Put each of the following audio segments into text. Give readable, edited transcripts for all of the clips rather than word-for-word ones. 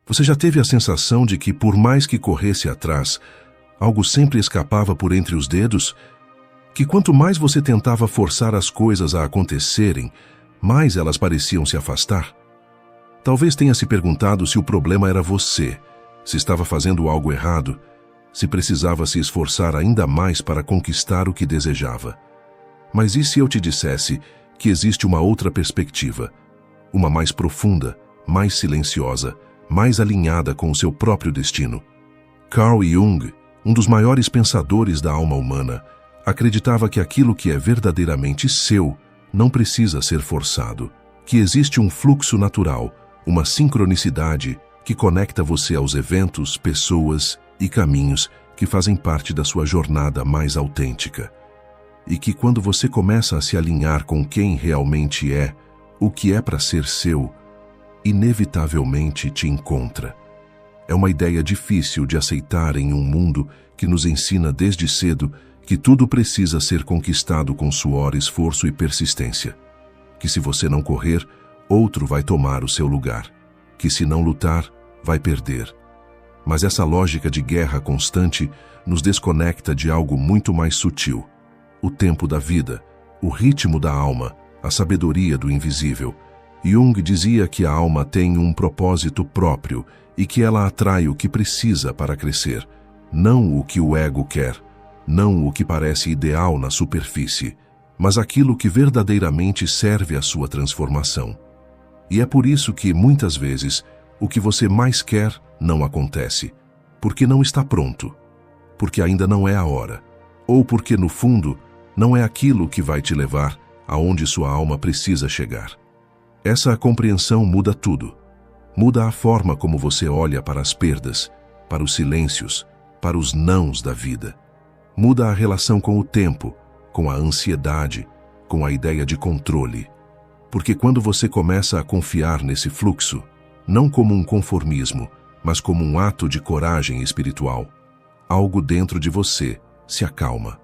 Você já teve a sensação de que, por mais que corresse atrás, algo sempre escapava por entre os dedos? Que quanto mais você tentava forçar as coisas a acontecerem, mais elas pareciam se afastar? Talvez tenha se perguntado se o problema era você, se estava fazendo algo errado, se precisava se esforçar ainda mais para conquistar o que desejava. Mas e se eu te dissesse que existe uma outra perspectiva, uma mais profunda, mais silenciosa, mais alinhada com o seu próprio destino? Carl Jung, um dos maiores pensadores da alma humana, acreditava que aquilo que é verdadeiramente seu não precisa ser forçado, que existe um fluxo natural, uma sincronicidade que conecta você aos eventos, pessoas e caminhos que fazem parte da sua jornada mais autêntica. E que quando você começa a se alinhar com quem realmente é, o que é para ser seu, inevitavelmente te encontra. É uma ideia difícil de aceitar em um mundo que nos ensina desde cedo que tudo precisa ser conquistado com suor, esforço e persistência. Que se você não correr, outro vai tomar o seu lugar. Que se não lutar, vai perder. Mas essa lógica de guerra constante nos desconecta de algo muito mais sutil. O tempo da vida, o ritmo da alma, a sabedoria do invisível. Jung dizia que a alma tem um propósito próprio e que ela atrai o que precisa para crescer, não o que o ego quer, não o que parece ideal na superfície, mas aquilo que verdadeiramente serve à sua transformação. E é por isso que, muitas vezes, o que você mais quer não acontece, porque não está pronto, porque ainda não é a hora, ou porque, no fundo, não é aquilo que vai te levar aonde sua alma precisa chegar. Essa compreensão muda tudo. Muda a forma como você olha para as perdas, para os silêncios, para os nãos da vida. Muda a relação com o tempo, com a ansiedade, com a ideia de controle. Porque quando você começa a confiar nesse fluxo, não como um conformismo, mas como um ato de coragem espiritual, algo dentro de você se acalma.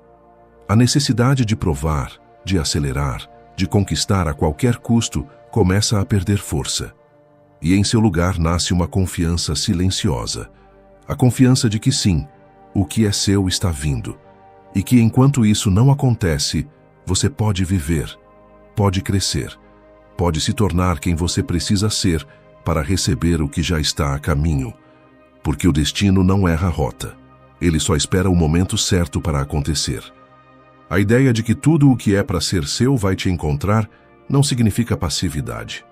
A necessidade de provar, de acelerar, de conquistar a qualquer custo começa a perder força. E em seu lugar nasce uma confiança silenciosa. A confiança de que sim, o que é seu está vindo. E que enquanto isso não acontece, você pode viver, pode crescer, pode se tornar quem você precisa ser para receber o que já está a caminho. Porque o destino não erra a rota. Ele só espera o momento certo para acontecer. A ideia de que tudo o que é para ser seu vai te encontrar não significa passividade.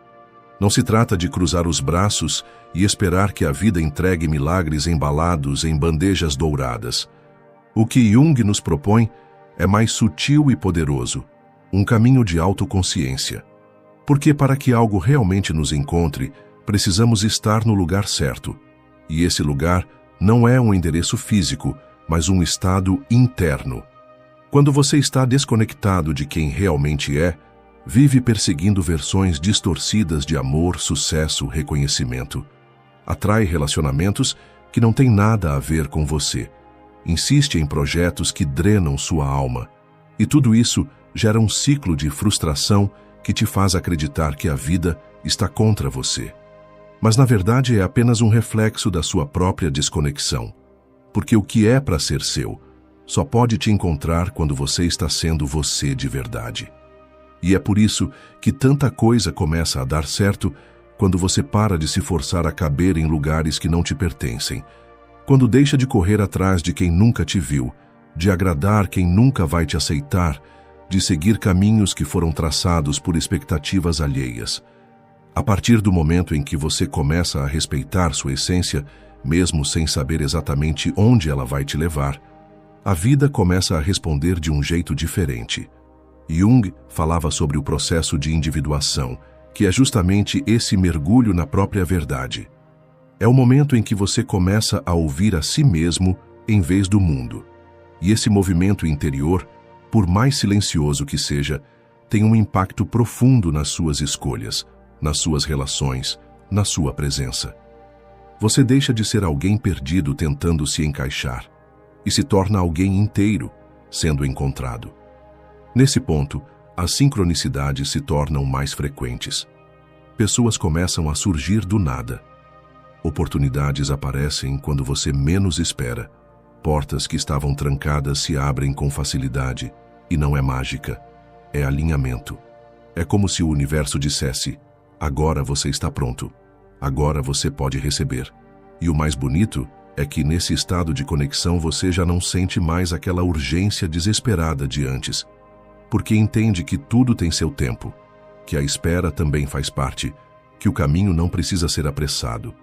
Não se trata de cruzar os braços e esperar que a vida entregue milagres embalados em bandejas douradas. O que Jung nos propõe é mais sutil e poderoso, um caminho de autoconsciência. Porque para que algo realmente nos encontre, precisamos estar no lugar certo. E esse lugar não é um endereço físico, mas um estado interno. Quando você está desconectado de quem realmente é, vive perseguindo versões distorcidas de amor, sucesso, reconhecimento. Atrai relacionamentos que não têm nada a ver com você. Insiste em projetos que drenam sua alma. E tudo isso gera um ciclo de frustração que te faz acreditar que a vida está contra você. Mas na verdade é apenas um reflexo da sua própria desconexão. Porque o que é para ser seu só pode te encontrar quando você está sendo você de verdade. E é por isso que tanta coisa começa a dar certo quando você para de se forçar a caber em lugares que não te pertencem, quando deixa de correr atrás de quem nunca te viu, de agradar quem nunca vai te aceitar, de seguir caminhos que foram traçados por expectativas alheias. A partir do momento em que você começa a respeitar sua essência, mesmo sem saber exatamente onde ela vai te levar, a vida começa a responder de um jeito diferente. Jung falava sobre o processo de individuação, que é justamente esse mergulho na própria verdade. É o momento em que você começa a ouvir a si mesmo em vez do mundo. E esse movimento interior, por mais silencioso que seja, tem um impacto profundo nas suas escolhas, nas suas relações, na sua presença. Você deixa de ser alguém perdido tentando se encaixar e se torna alguém inteiro, sendo encontrado. Nesse ponto, as sincronicidades se tornam mais frequentes. Pessoas começam a surgir do nada. Oportunidades aparecem quando você menos espera. Portas que estavam trancadas se abrem com facilidade, e não é mágica, é alinhamento. É como se o universo dissesse: agora você está pronto, agora você pode receber. E o mais bonito é que nesse estado de conexão você já não sente mais aquela urgência desesperada de antes, porque entende que tudo tem seu tempo, que a espera também faz parte, que o caminho não precisa ser apressado.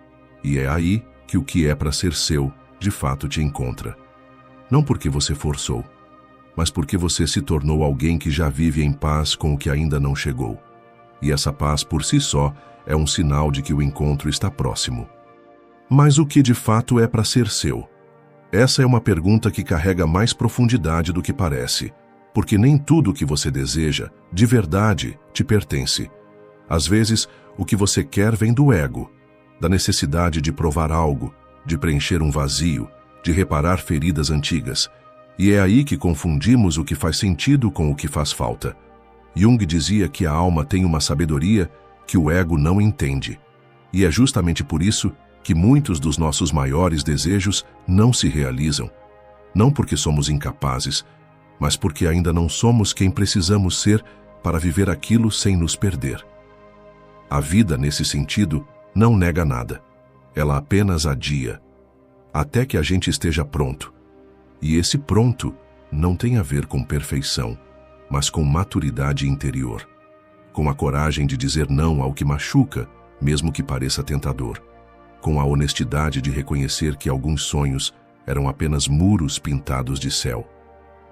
E é aí que o que é para ser seu, de fato te encontra. Não porque você forçou, mas porque você se tornou alguém que já vive em paz com o que ainda não chegou. E essa paz por si só é um sinal de que o encontro está próximo. Mas o que de fato é para ser seu? Essa é uma pergunta que carrega mais profundidade do que parece, porque nem tudo o que você deseja, de verdade, te pertence. Às vezes, o que você quer vem do ego, da necessidade de provar algo, de preencher um vazio, de reparar feridas antigas. E é aí que confundimos o que faz sentido com o que faz falta. Jung dizia que a alma tem uma sabedoria que o ego não entende. E é justamente por isso que muitos dos nossos maiores desejos não se realizam. Não porque somos incapazes, mas porque ainda não somos quem precisamos ser para viver aquilo sem nos perder. A vida, nesse sentido, não nega nada. Ela apenas adia, até que a gente esteja pronto. E esse pronto não tem a ver com perfeição, mas com maturidade interior, com a coragem de dizer não ao que machuca, mesmo que pareça tentador, com a honestidade de reconhecer que alguns sonhos eram apenas muros pintados de céu.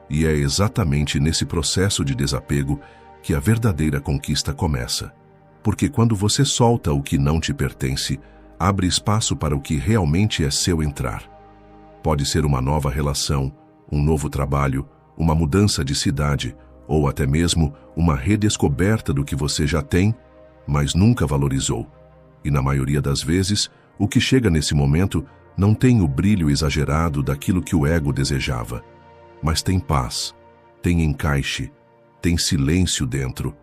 E é exatamente nesse processo de desapego que a verdadeira conquista começa. Porque quando você solta o que não te pertence, abre espaço para o que realmente é seu entrar. Pode ser uma nova relação, um novo trabalho, uma mudança de cidade, ou até mesmo uma redescoberta do que você já tem, mas nunca valorizou. E na maioria das vezes, o que chega nesse momento não tem o brilho exagerado daquilo que o ego desejava, mas tem paz, tem encaixe, tem silêncio dentro.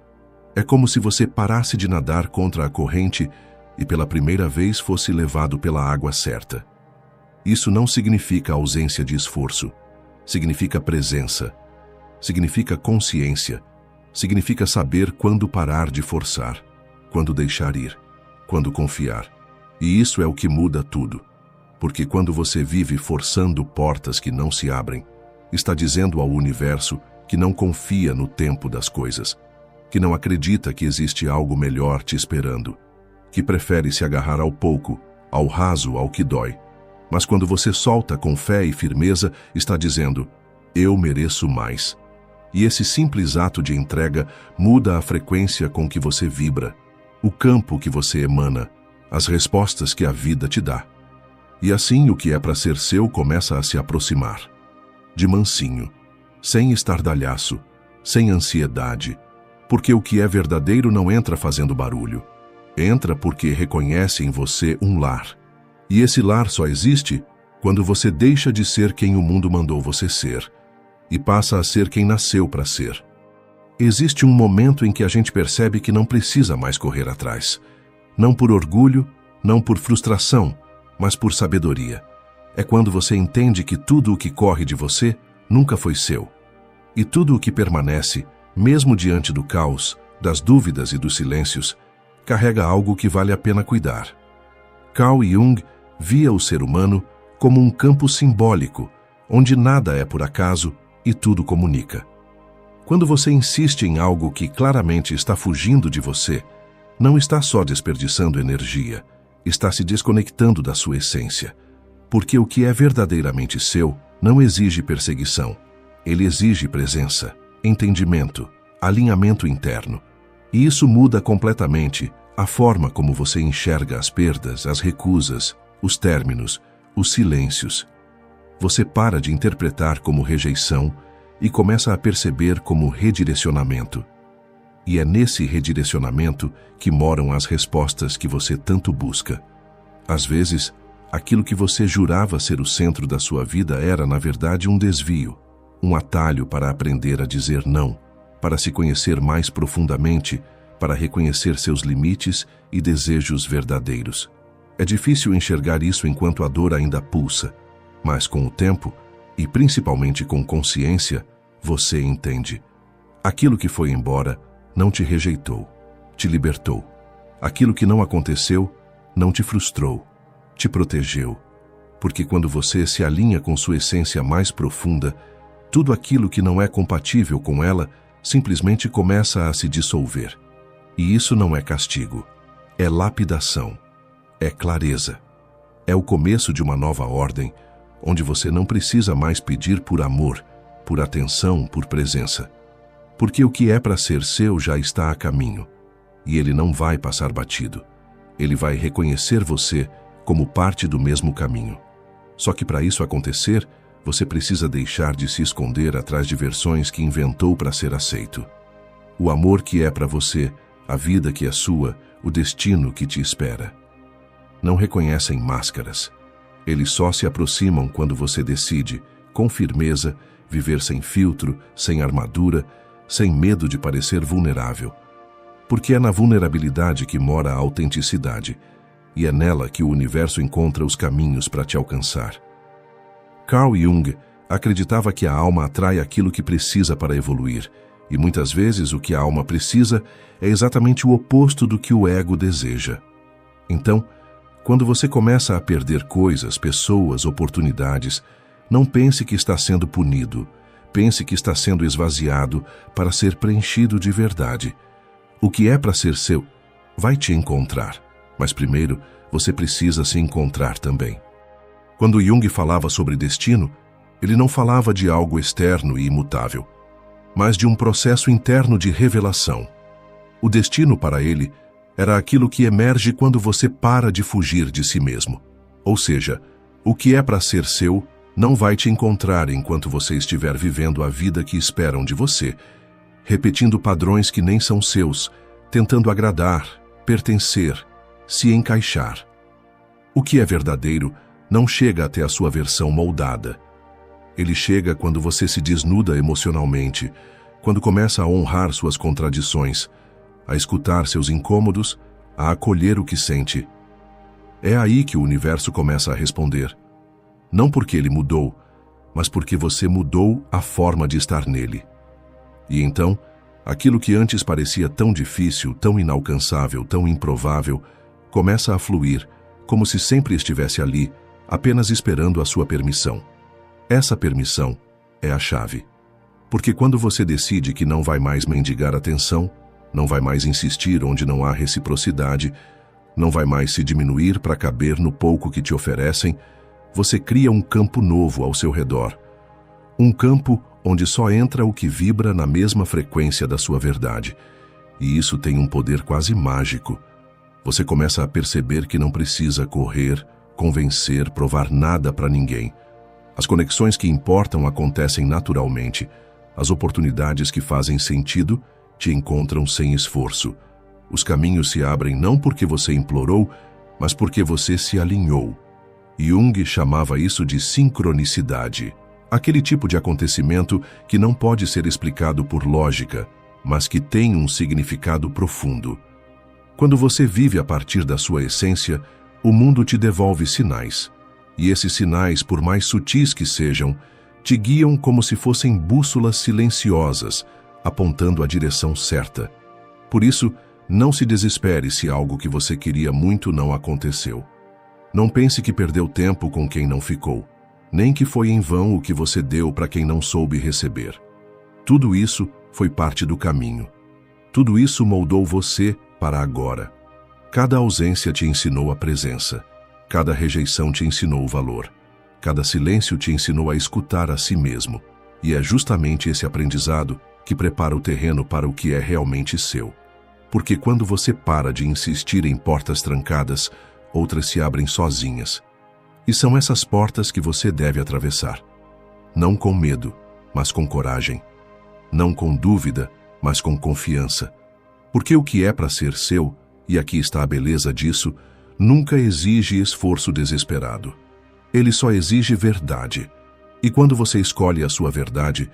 É como se você parasse de nadar contra a corrente e pela primeira vez fosse levado pela água certa. Isso não significa ausência de esforço. Significa presença. Significa consciência. Significa saber quando parar de forçar, quando deixar ir, quando confiar. E isso é o que muda tudo. Porque quando você vive forçando portas que não se abrem, está dizendo ao universo que não confia no tempo das coisas, que não acredita que existe algo melhor te esperando, que prefere se agarrar ao pouco, ao raso, ao que dói. Mas quando você solta com fé e firmeza, está dizendo: eu mereço mais. E esse simples ato de entrega muda a frequência com que você vibra, o campo que você emana, as respostas que a vida te dá. E assim o que é para ser seu começa a se aproximar. De mansinho, sem estardalhaço, sem ansiedade, porque o que é verdadeiro não entra fazendo barulho. Entra porque reconhece em você um lar. E esse lar só existe quando você deixa de ser quem o mundo mandou você ser e passa a ser quem nasceu para ser. Existe um momento em que a gente percebe que não precisa mais correr atrás. Não por orgulho, não por frustração, mas por sabedoria. É quando você entende que tudo o que corre de você nunca foi seu. E tudo o que permanece, mesmo diante do caos, das dúvidas e dos silêncios, carrega algo que vale a pena cuidar. Carl Jung via o ser humano como um campo simbólico, onde nada é por acaso e tudo comunica. Quando você insiste em algo que claramente está fugindo de você, não está só desperdiçando energia, está se desconectando da sua essência. Porque o que é verdadeiramente seu não exige perseguição. Ele exige presença, entendimento, alinhamento interno. E isso muda completamente a forma como você enxerga as perdas, as recusas, os términos, os silêncios. Você para de interpretar como rejeição e começa a perceber como redirecionamento. E é nesse redirecionamento que moram as respostas que você tanto busca. Às vezes, aquilo que você jurava ser o centro da sua vida era, na verdade, um desvio, um atalho para aprender a dizer não, para se conhecer mais profundamente, para reconhecer seus limites e desejos verdadeiros. É difícil enxergar isso enquanto a dor ainda pulsa, mas com o tempo, e principalmente com consciência, você entende. Aquilo que foi embora não te rejeitou, te libertou. Aquilo que não aconteceu não te frustrou, te protegeu. Porque quando você se alinha com sua essência mais profunda, tudo aquilo que não é compatível com ela simplesmente começa a se dissolver. E isso não é castigo, é lapidação, é clareza. É o começo de uma nova ordem, onde você não precisa mais pedir por amor, por atenção, por presença. Porque o que é para ser seu já está a caminho, e ele não vai passar batido. Ele vai reconhecer você como parte do mesmo caminho. Só que para isso acontecer, você precisa deixar de se esconder atrás de versões que inventou para ser aceito. O amor que é para você, a vida que é sua, o destino que te espera. Não reconhecem máscaras. Eles só se aproximam quando você decide, com firmeza, viver sem filtro, sem armadura, sem medo de parecer vulnerável. Porque é na vulnerabilidade que mora a autenticidade, e é nela que o universo encontra os caminhos para te alcançar. Carl Jung acreditava que a alma atrai aquilo que precisa para evoluir, e muitas vezes o que a alma precisa é exatamente o oposto do que o ego deseja. Então, quando você começa a perder coisas, pessoas, oportunidades, não pense que está sendo punido, pense que está sendo esvaziado para ser preenchido de verdade. O que é para ser seu vai te encontrar, mas primeiro você precisa se encontrar também. Quando Jung falava sobre destino, ele não falava de algo externo e imutável, mas de um processo interno de revelação. O destino para ele era aquilo que emerge quando você para de fugir de si mesmo. Ou seja, o que é para ser seu não vai te encontrar enquanto você estiver vivendo a vida que esperam de você, repetindo padrões que nem são seus, tentando agradar, pertencer, se encaixar. O que é verdadeiro não chega até a sua versão moldada. Ele chega quando você se desnuda emocionalmente, quando começa a honrar suas contradições, a escutar seus incômodos, a acolher o que sente. É aí que o universo começa a responder. Não porque ele mudou, mas porque você mudou a forma de estar nele. E então, aquilo que antes parecia tão difícil, tão inalcançável, tão improvável, começa a fluir, como se sempre estivesse ali, apenas esperando a sua permissão. Essa permissão é a chave. Porque quando você decide que não vai mais mendigar atenção, não vai mais insistir onde não há reciprocidade, não vai mais se diminuir para caber no pouco que te oferecem, você cria um campo novo ao seu redor. Um campo onde só entra o que vibra na mesma frequência da sua verdade. E isso tem um poder quase mágico. Você começa a perceber que não precisa correr, convencer, provar nada para ninguém. As conexões que importam acontecem naturalmente. As oportunidades que fazem sentido te encontram sem esforço. Os caminhos se abrem não porque você implorou, mas porque você se alinhou. Jung chamava isso de sincronicidade. Aquele tipo de acontecimento que não pode ser explicado por lógica, mas que tem um significado profundo. Quando você vive a partir da sua essência, o mundo te devolve sinais. E esses sinais, por mais sutis que sejam, te guiam como se fossem bússolas silenciosas, apontando a direção certa. Por isso, não se desespere se algo que você queria muito não aconteceu. Não pense que perdeu tempo com quem não ficou, nem que foi em vão o que você deu para quem não soube receber. Tudo isso foi parte do caminho. Tudo isso moldou você para agora. Cada ausência te ensinou a presença. Cada rejeição te ensinou o valor. Cada silêncio te ensinou a escutar a si mesmo. E é justamente esse aprendizado que prepara o terreno para o que é realmente seu. Porque quando você para de insistir em portas trancadas, outras se abrem sozinhas. E são essas portas que você deve atravessar. Não com medo, mas com coragem. Não com dúvida, mas com confiança. Porque o que é para ser seu, e aqui está a beleza disso, nunca exige esforço desesperado. Ele só exige verdade. E quando você escolhe a sua verdade,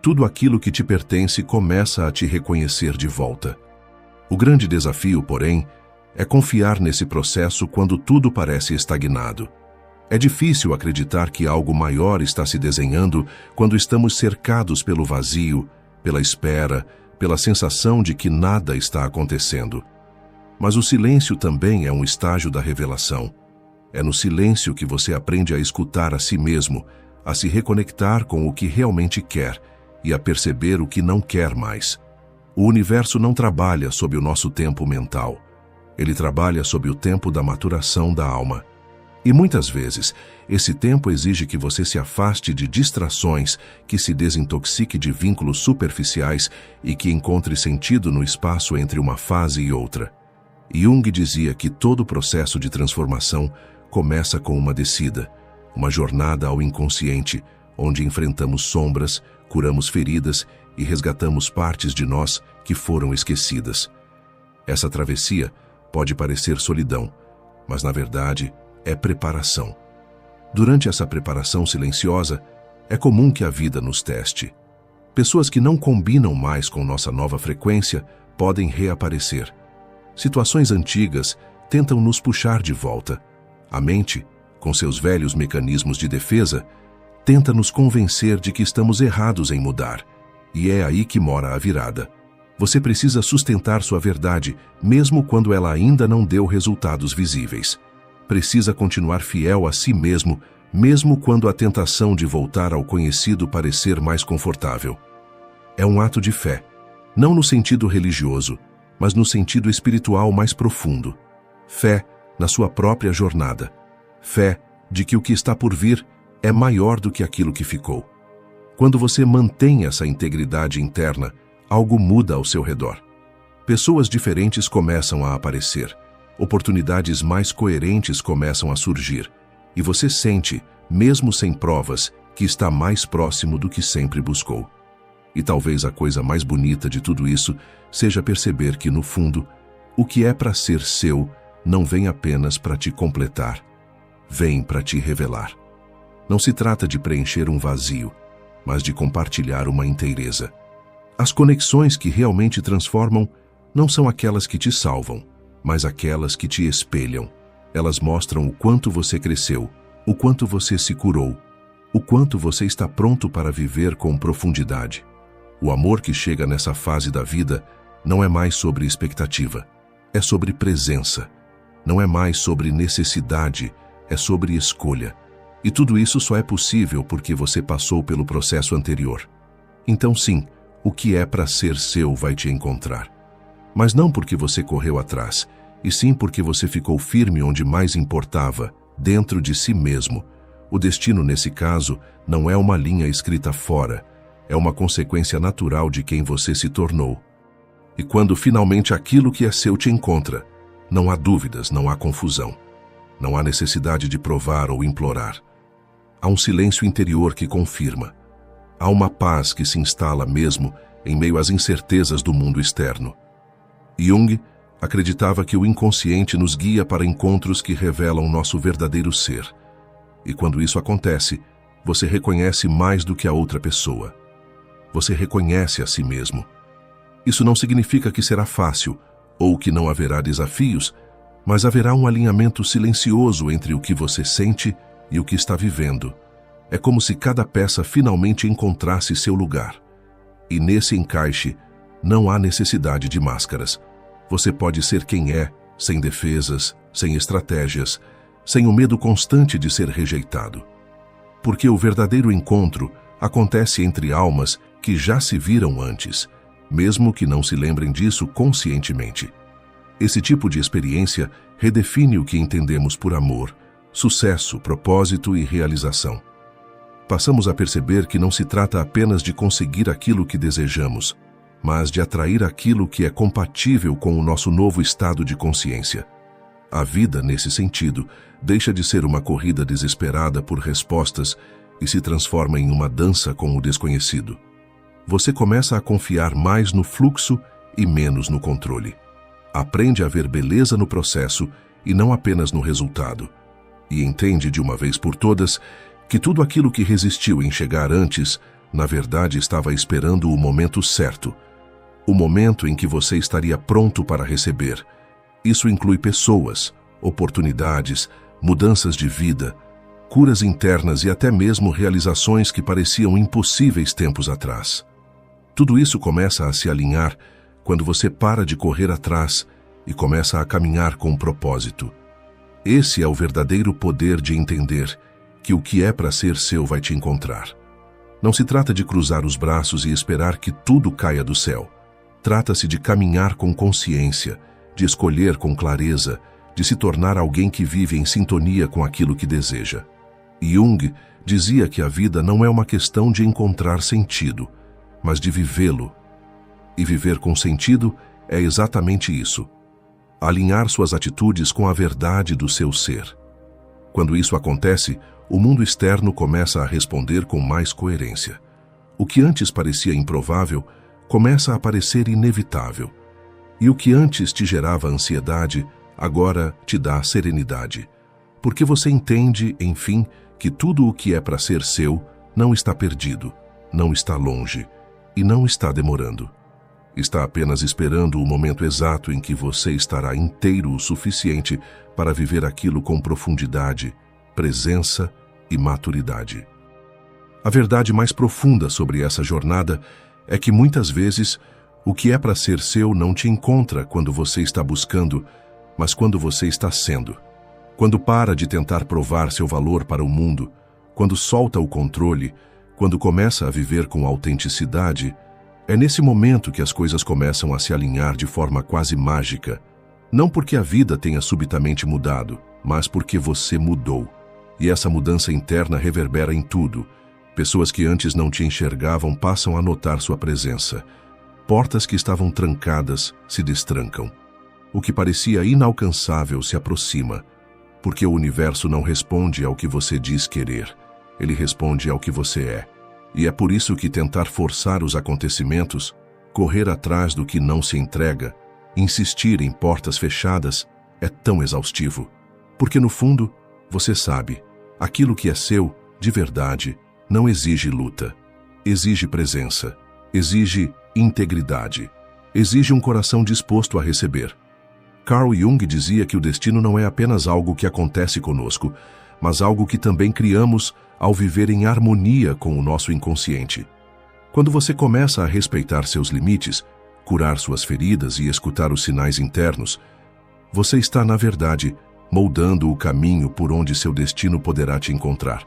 tudo aquilo que te pertence começa a te reconhecer de volta. O grande desafio, porém, É confiar nesse processo quando tudo parece estagnado. É difícil acreditar que algo maior está se desenhando quando estamos cercados pelo vazio, pela espera, pela sensação de que nada está acontecendo. Mas o silêncio também é um estágio da revelação. É no silêncio que você aprende a escutar a si mesmo, a se reconectar com o que realmente quer e a perceber o que não quer mais. O universo não trabalha sob o nosso tempo mental. Ele trabalha sob o tempo da maturação da alma. E muitas vezes, esse tempo exige que você se afaste de distrações, que se desintoxique de vínculos superficiais e que encontre sentido no espaço entre uma fase e outra. Jung dizia que todo processo de transformação começa com uma descida, uma jornada ao inconsciente, onde enfrentamos sombras, curamos feridas e resgatamos partes de nós que foram esquecidas. Essa travessia pode parecer solidão, mas na verdade é preparação. Durante essa preparação silenciosa, é comum que a vida nos teste. Pessoas que não combinam mais com nossa nova frequência podem reaparecer. Situações antigas tentam nos puxar de volta. A mente, com seus velhos mecanismos de defesa, tenta nos convencer de que estamos errados em mudar. E é aí que mora a virada. Você precisa sustentar sua verdade, mesmo quando ela ainda não deu resultados visíveis. Precisa continuar fiel a si mesmo, mesmo quando a tentação de voltar ao conhecido parecer mais confortável. É um ato de fé, não no sentido religioso, mas no sentido espiritual mais profundo. Fé na sua própria jornada. Fé de que o que está por vir é maior do que aquilo que ficou. Quando você mantém essa integridade interna, algo muda ao seu redor. Pessoas diferentes começam a aparecer. Oportunidades mais coerentes começam a surgir. E você sente, mesmo sem provas, que está mais próximo do que sempre buscou. E talvez a coisa mais bonita de tudo isso seja perceber que, no fundo, o que é para ser seu não vem apenas para te completar, vem para te revelar. Não se trata de preencher um vazio, mas de compartilhar uma inteireza. As conexões que realmente transformam não são aquelas que te salvam, mas aquelas que te espelham. Elas mostram o quanto você cresceu, o quanto você se curou, o quanto você está pronto para viver com profundidade. O amor que chega nessa fase da vida não é mais sobre expectativa, é sobre presença. Não é mais sobre necessidade, é sobre escolha. E tudo isso só é possível porque você passou pelo processo anterior. Então sim, o que é para ser seu vai te encontrar. Mas não porque você correu atrás, e sim porque você ficou firme onde mais importava, dentro de si mesmo. O destino, nesse caso, não é uma linha escrita fora, é uma consequência natural de quem você se tornou. E quando finalmente aquilo que é seu te encontra, não há dúvidas, não há confusão. Não há necessidade de provar ou implorar. Há um silêncio interior que confirma. Há uma paz que se instala mesmo em meio às incertezas do mundo externo. Jung acreditava que o inconsciente nos guia para encontros que revelam nosso verdadeiro ser. E quando isso acontece, você reconhece mais do que a outra pessoa. Você reconhece a si mesmo. Isso não significa que será fácil ou que não haverá desafios, mas haverá um alinhamento silencioso entre o que você sente e o que está vivendo. É como se cada peça finalmente encontrasse seu lugar. E nesse encaixe, não há necessidade de máscaras. Você pode ser quem é, sem defesas, sem estratégias, sem o medo constante de ser rejeitado. Porque o verdadeiro encontro acontece entre almas que já se viram antes, mesmo que não se lembrem disso conscientemente. Esse tipo de experiência redefine o que entendemos por amor, sucesso, propósito e realização. Passamos a perceber que não se trata apenas de conseguir aquilo que desejamos, mas de atrair aquilo que é compatível com o nosso novo estado de consciência. A vida, nesse sentido, deixa de ser uma corrida desesperada por respostas e se transforma em uma dança com o desconhecido. Você começa a confiar mais no fluxo e menos no controle. Aprende a ver beleza no processo e não apenas no resultado. E entende de uma vez por todas que tudo aquilo que resistiu em chegar antes, na verdade estava esperando o momento certo. O momento em que você estaria pronto para receber. Isso inclui pessoas, oportunidades, mudanças de vida, curas internas e até mesmo realizações que pareciam impossíveis tempos atrás. Tudo isso começa a se alinhar quando você para de correr atrás e começa a caminhar com um propósito. Esse é o verdadeiro poder de entender que o que é para ser seu vai te encontrar. Não se trata de cruzar os braços e esperar que tudo caia do céu. Trata-se de caminhar com consciência, de escolher com clareza, de se tornar alguém que vive em sintonia com aquilo que deseja. Jung dizia que a vida não é uma questão de encontrar sentido, mas de vivê-lo. E viver com sentido é exatamente isso: alinhar suas atitudes com a verdade do seu ser. Quando isso acontece, o mundo externo começa a responder com mais coerência. O que antes parecia improvável começa a parecer inevitável. E o que antes te gerava ansiedade, agora te dá serenidade. Porque você entende, enfim, que tudo o que é para ser seu não está perdido, não está longe e não está demorando. Está apenas esperando o momento exato em que você estará inteiro o suficiente para viver aquilo com profundidade, presença e maturidade. A verdade mais profunda sobre essa jornada é que muitas vezes o que é para ser seu não te encontra quando você está buscando, mas quando você está sendo. Quando para de tentar provar seu valor para o mundo, quando solta o controle, quando começa a viver com autenticidade, é nesse momento que as coisas começam a se alinhar de forma quase mágica. Não porque a vida tenha subitamente mudado, mas porque você mudou. E essa mudança interna reverbera em tudo. Pessoas que antes não te enxergavam passam a notar sua presença. Portas que estavam trancadas se destrancam. O que parecia inalcançável se aproxima, porque o universo não responde ao que você diz querer, ele responde ao que você é. E é por isso que tentar forçar os acontecimentos, correr atrás do que não se entrega, insistir em portas fechadas, é tão exaustivo. Porque no fundo, você sabe, aquilo que é seu, de verdade, não exige luta, exige presença, exige integridade, exige um coração disposto a receber. Carl Jung dizia que o destino não é apenas algo que acontece conosco, mas algo que também criamos ao viver em harmonia com o nosso inconsciente. Quando você começa a respeitar seus limites, curar suas feridas e escutar os sinais internos, você está, na verdade, moldando o caminho por onde seu destino poderá te encontrar.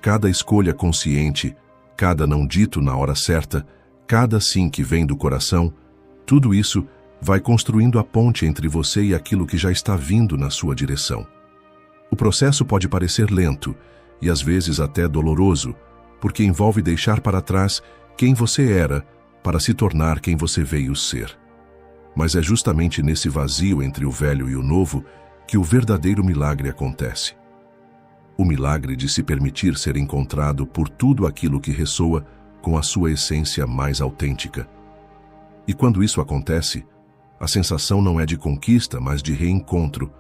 Cada escolha consciente, cada não dito na hora certa, cada sim que vem do coração, tudo isso vai construindo a ponte entre você e aquilo que já está vindo na sua direção. O processo pode parecer lento e às vezes até doloroso, porque envolve deixar para trás quem você era para se tornar quem você veio ser. Mas é justamente nesse vazio entre o velho e o novo que o verdadeiro milagre acontece. O milagre de se permitir ser encontrado por tudo aquilo que ressoa com a sua essência mais autêntica. E quando isso acontece, a sensação não é de conquista, mas de reencontro,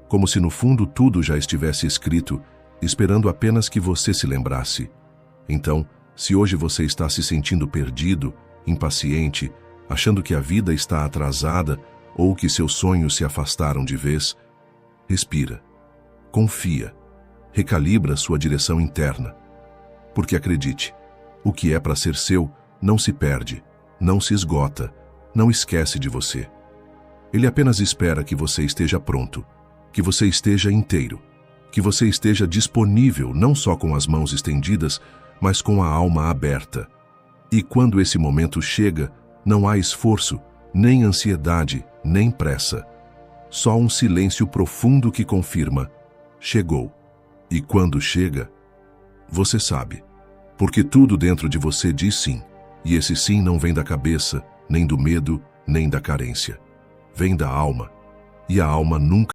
como se no fundo tudo já estivesse escrito, esperando apenas que você se lembrasse. Então, se hoje você está se sentindo perdido, impaciente, achando que a vida está atrasada ou que seus sonhos se afastaram de vez, respira, confia, recalibra sua direção interna. Porque acredite, o que é para ser seu não se perde, não se esgota, não esquece de você. Ele apenas espera que você esteja pronto, que você esteja inteiro, que você esteja disponível não só com as mãos estendidas, mas com a alma aberta. E quando esse momento chega, não há esforço, nem ansiedade, nem pressa. Só um silêncio profundo que confirma: chegou. E quando chega, você sabe, porque tudo dentro de você diz sim, e esse sim não vem da cabeça, nem do medo, nem da carência. Vem da alma, e a alma nunca